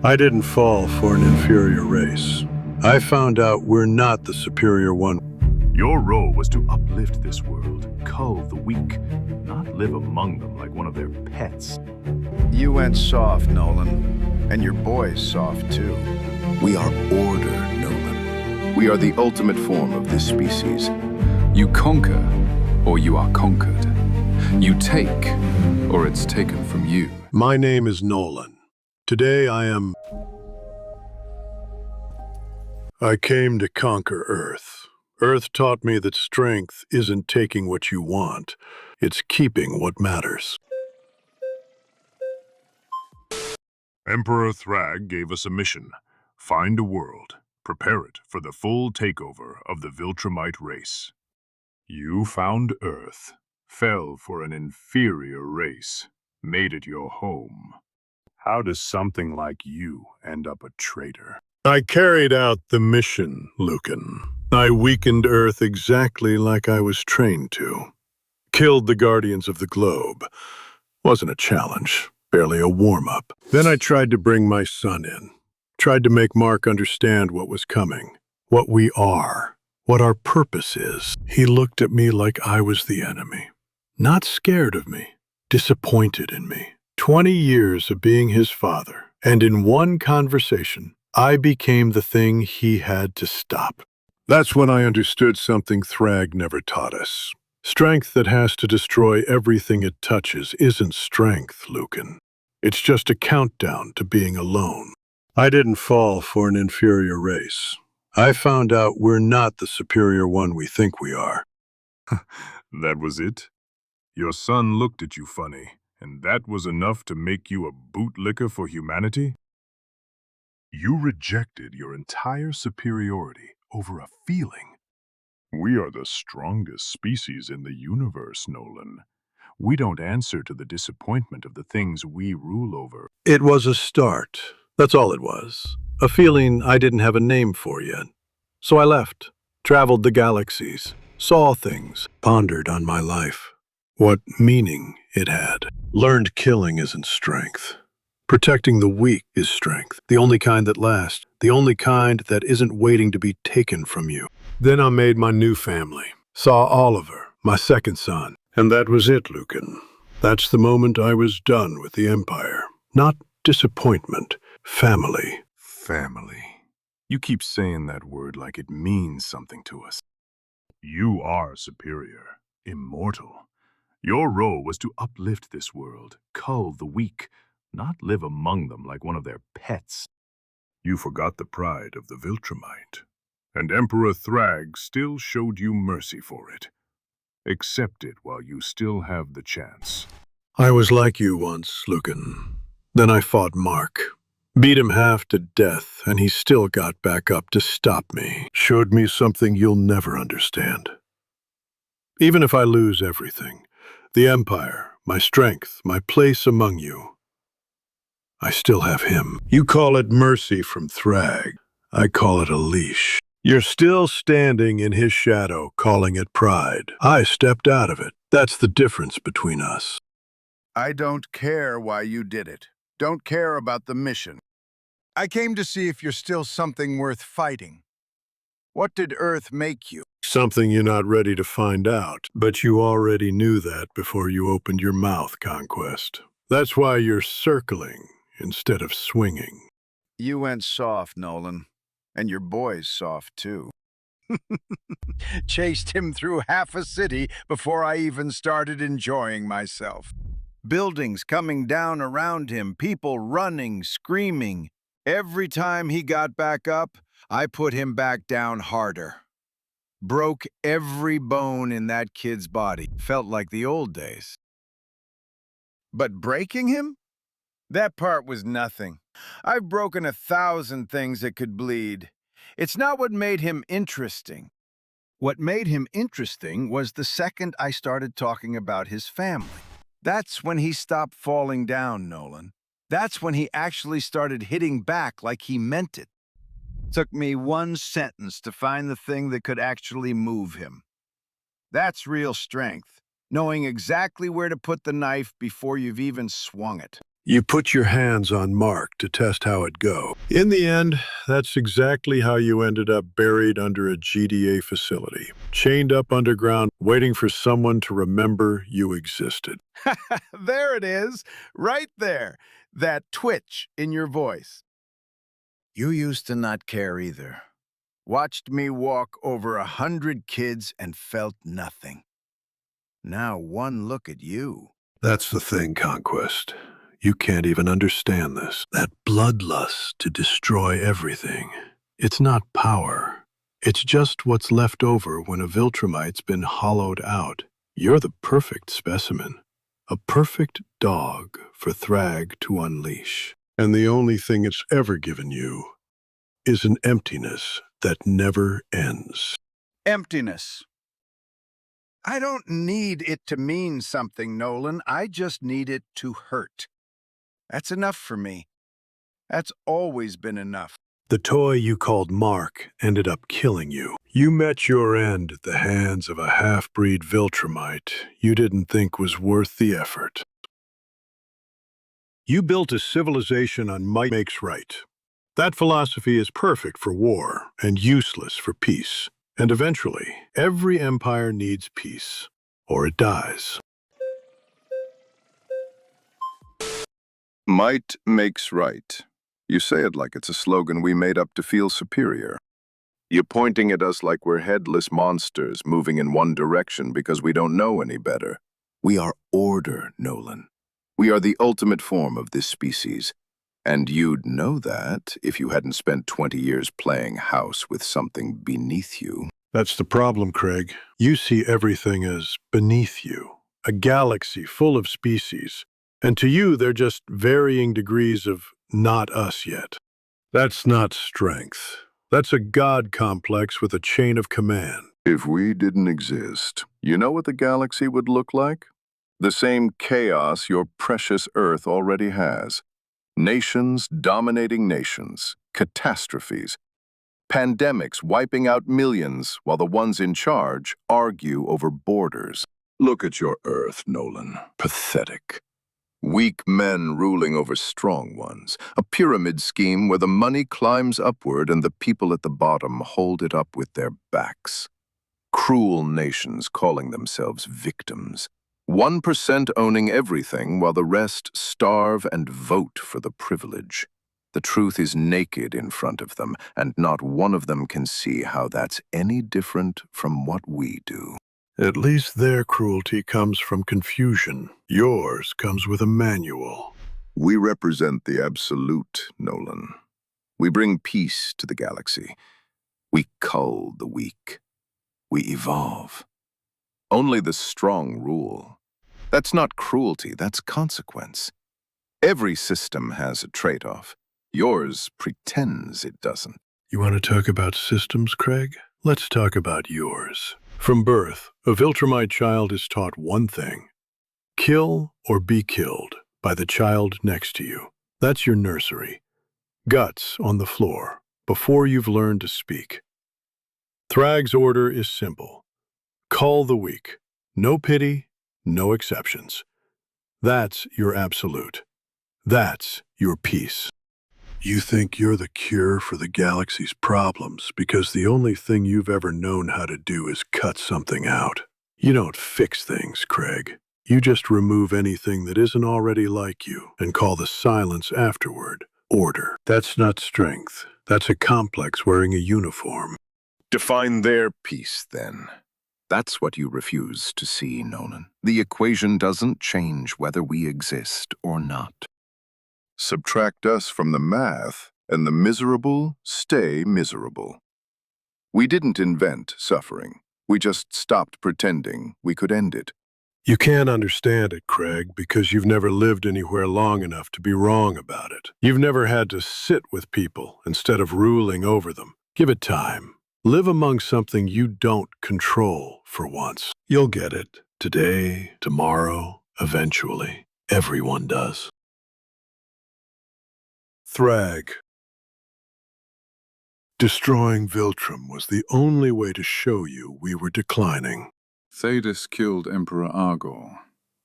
I didn't fall for an inferior race. I found out we're not the superior one. Your role was to uplift this world, cull the weak, not live among them like one of their pets. You went soft, Nolan. And your boy's soft, too. We are order, Nolan. We are the ultimate form of this species. You conquer, or you are conquered. You take, or it's taken from you. My name is Nolan. Today I came to conquer Earth. Earth taught me that strength isn't taking what you want, it's keeping what matters. Emperor Thrag gave us a mission. Find a world. Prepare it for the full takeover of the Viltrumite race. You found Earth, fell for an inferior race, made it your home. How does something like you end up a traitor? I carried out the mission, Lucan. I weakened Earth exactly like I was trained to. Killed the Guardians of the Globe. Wasn't a challenge, barely a warm-up. Then I tried to bring my son in. Tried to make Mark understand what was coming, what we are, what our purpose is. He looked at me like I was the enemy. Not scared of me, disappointed in me. 20 years of being his father, and in one conversation, I became the thing he had to stop. That's when I understood something Thrag never taught us. Strength that has to destroy everything it touches isn't strength, Lucan. It's just a countdown to being alone. I didn't fall for an inferior race. I found out we're not the superior one we think we are. That was it? Your son looked at you funny, and that was enough to make you a bootlicker for humanity? You rejected your entire superiority over a feeling. We are the strongest species in the universe, Nolan. We don't answer to the disappointment of the things we rule over. It was a start. That's all it was. A feeling I didn't have a name for yet. So I left, traveled the galaxies, saw things, pondered on my life. What meaning it had. Learned killing isn't strength. Protecting the weak is strength, the only kind that lasts, the only kind that isn't waiting to be taken from you. Then I made my new family, saw Oliver, my second son, and that was it, Lucan. That's the moment I was done with the Empire. Not disappointment, family. Family. You keep saying that word like it means something to us. You are superior, immortal. Your role was to uplift this world, cull the weak, not live among them like one of their pets. You forgot the pride of the Viltrumite, and Emperor Thrag still showed you mercy for it. Accept it while you still have the chance. I was like you once, Lucan. Then I fought Mark. Beat him half to death, and he still got back up to stop me. Showed me something you'll never understand. Even if I lose everything, the Empire, my strength, my place among you, I still have him. You call it mercy from Thrag. I call it a leash. You're still standing in his shadow, calling it pride. I stepped out of it. That's the difference between us. I don't care why you did it. Don't care about the mission. I came to see if you're still something worth fighting. What did Earth make you? Something you're not ready to find out, but you already knew that before you opened your mouth, Conquest. That's why you're circling instead of swinging. You went soft, Nolan. And your boy's soft, too. Chased him through half a city before I even started enjoying myself. Buildings coming down around him, people running, screaming. Every time he got back up, I put him back down harder. Broke every bone in that kid's body. Felt like the old days. But breaking him? That part was nothing. I've broken 1,000 things that could bleed. It's not what made him interesting. What made him interesting was the second I started talking about his family. That's when he stopped falling down, Nolan. That's when he actually started hitting back like he meant it. Took me one sentence to find the thing that could actually move him. That's real strength, knowing exactly where to put the knife before you've even swung it. You put your hands on Mark to test how it go. In the end, that's exactly how you ended up buried under a GDA facility, chained up underground, waiting for someone to remember you existed. There it is, right there, that twitch in your voice. You used to not care either. Watched me walk over 100 kids and felt nothing. Now one look at you. That's the thing, Conquest. You can't even understand this. That bloodlust to destroy everything. It's not power. It's just what's left over when a Viltrumite's been hollowed out. You're the perfect specimen. A perfect dog for Thrag to unleash. And the only thing it's ever given you is an emptiness that never ends. Emptiness. I don't need it to mean something, Nolan. I just need it to hurt. That's enough for me. That's always been enough. The toy you called Mark ended up killing you. You met your end at the hands of a half-breed Viltrumite you didn't think was worth the effort. You built a civilization on might makes right. That philosophy is perfect for war and useless for peace. And eventually, every empire needs peace, or it dies. Might makes right. You say it like it's a slogan we made up to feel superior. You're pointing at us like we're headless monsters moving in one direction because we don't know any better. We are order, Nolan. We are the ultimate form of this species. And you'd know that if you hadn't spent 20 years playing house with something beneath you. That's the problem, Craig. You see everything as beneath you, a galaxy full of species. And to you, they're just varying degrees of not us yet. That's not strength. That's a god complex with a chain of command. If we didn't exist, you know what the galaxy would look like? The same chaos your precious Earth already has. Nations dominating nations, catastrophes, pandemics wiping out millions while the ones in charge argue over borders. Look at your Earth, Nolan. Pathetic. Weak men ruling over strong ones. A pyramid scheme where the money climbs upward and the people at the bottom hold it up with their backs. Cruel nations calling themselves victims. 1% owning everything while the rest starve and vote for the privilege. The truth is naked in front of them, and not one of them can see how that's any different from what we do. At least their cruelty comes from confusion. Yours comes with a manual. We represent the absolute, Nolan. We bring peace to the galaxy. We cull the weak. We evolve. Only the strong rule. That's not cruelty, that's consequence. Every system has a trade-off. Yours pretends it doesn't. You want to talk about systems, Craig? Let's talk about yours. From birth, a Viltrumite child is taught one thing: kill or be killed by the child next to you. That's your nursery. Guts on the floor before you've learned to speak. Thrag's order is simple. Cull the weak. No pity, no exceptions. That's your absolute. That's your peace. You think you're the cure for the galaxy's problems because the only thing you've ever known how to do is cut something out. You don't fix things, Craig. You just remove anything that isn't already like you and call the silence afterward order. That's not strength. That's a complex wearing a uniform. Define their peace, then. That's what you refuse to see, Nolan. The equation doesn't change whether we exist or not. Subtract us from the math, and the miserable stay miserable. We didn't invent suffering. We just stopped pretending we could end it. You can't understand it, Craig, because you've never lived anywhere long enough to be wrong about it. You've never had to sit with people instead of ruling over them. Give it time. Live among something you don't control for once. You'll get it. Today, tomorrow, eventually. Everyone does. Thrag. Destroying Viltrum was the only way to show you we were declining. Thadis killed Emperor Argor.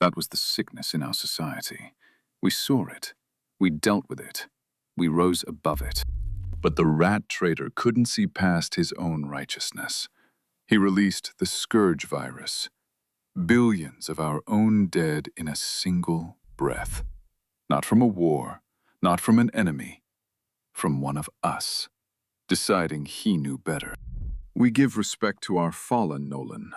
That was the sickness in our society. We saw it. We dealt with it. We rose above it. But the rat trader couldn't see past his own righteousness. He released the scourge virus. Billions of our own dead in a single breath. Not from a war, not from an enemy, from one of us, deciding he knew better. We give respect to our fallen, Nolan,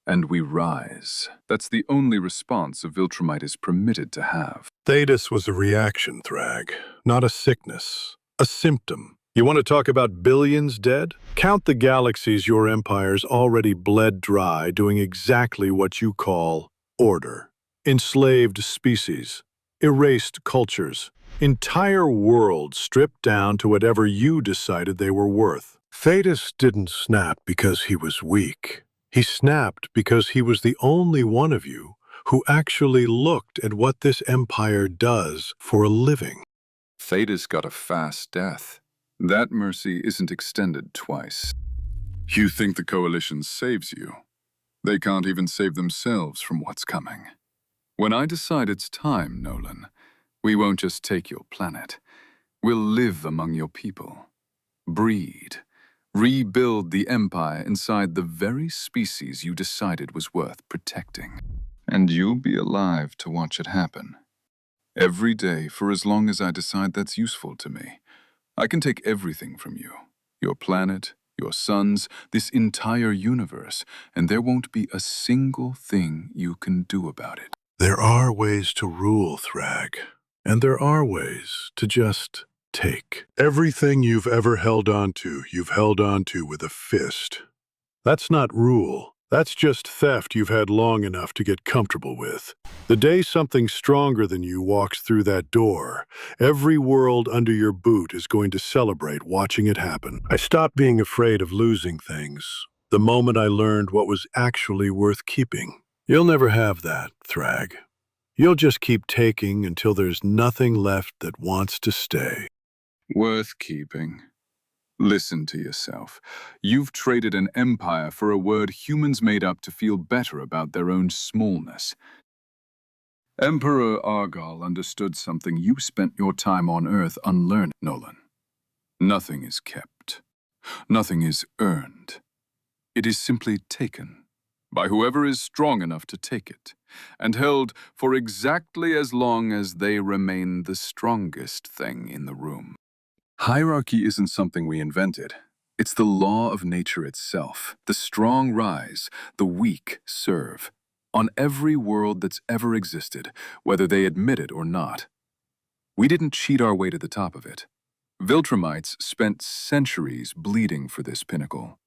and we rise. That's the only response a Viltrumite is permitted to have. Thetis was a reaction, Thrag, not a sickness, a symptom. You want to talk about billions dead? Count the galaxies your empires already bled dry doing exactly what you call order. Enslaved species, erased cultures, entire worlds stripped down to whatever you decided they were worth. Thetis didn't snap because he was weak. He snapped because he was the only one of you who actually looked at what this empire does for a living. Thetis got a fast death. That mercy isn't extended twice. You think the Coalition saves you? They can't even save themselves from what's coming. When I decide it's time, Nolan, we won't just take your planet. We'll live among your people. Breed. Rebuild the empire inside the very species you decided was worth protecting. And you'll be alive to watch it happen. Every day for as long as I decide that's useful to me. I can take everything from you. Your planet, your suns, this entire universe, and there won't be a single thing you can do about it. There are ways to rule, Thrag, and there are ways to just take. Everything you've ever held on to, you've held on to with a fist. That's not rule. That's just theft you've had long enough to get comfortable with. The day something stronger than you walks through that door, every world under your boot is going to celebrate watching it happen. I stopped being afraid of losing things the moment I learned what was actually worth keeping. You'll never have that, Thrag. You'll just keep taking until there's nothing left that wants to stay. Worth keeping. Listen to yourself. You've traded an empire for a word humans made up to feel better about their own smallness. Emperor Argal understood something you spent your time on Earth unlearning, Nolan. Nothing is kept. Nothing is earned. It is simply taken by whoever is strong enough to take it, and held for exactly as long as they remain the strongest thing in the room. Hierarchy isn't something we invented. It's the law of nature itself. The strong rise, the weak serve. On every world that's ever existed, whether they admit it or not. We didn't cheat our way to the top of it. Viltrumites spent centuries bleeding for this pinnacle.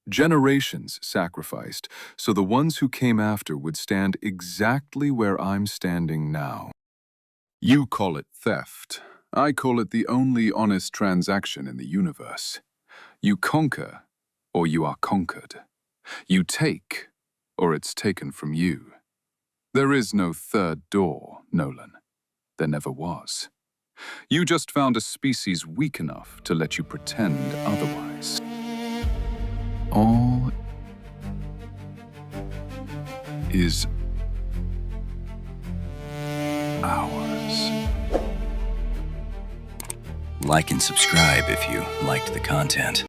Generations sacrificed, so the ones who came after would stand exactly where I'm standing now. You call it theft. I call it the only honest transaction in the universe. You conquer, or you are conquered. You take, or it's taken from you. There is no third door, Nolan. There never was. You just found a species weak enough to let you pretend otherwise. All is ours. Like and subscribe if you liked the content.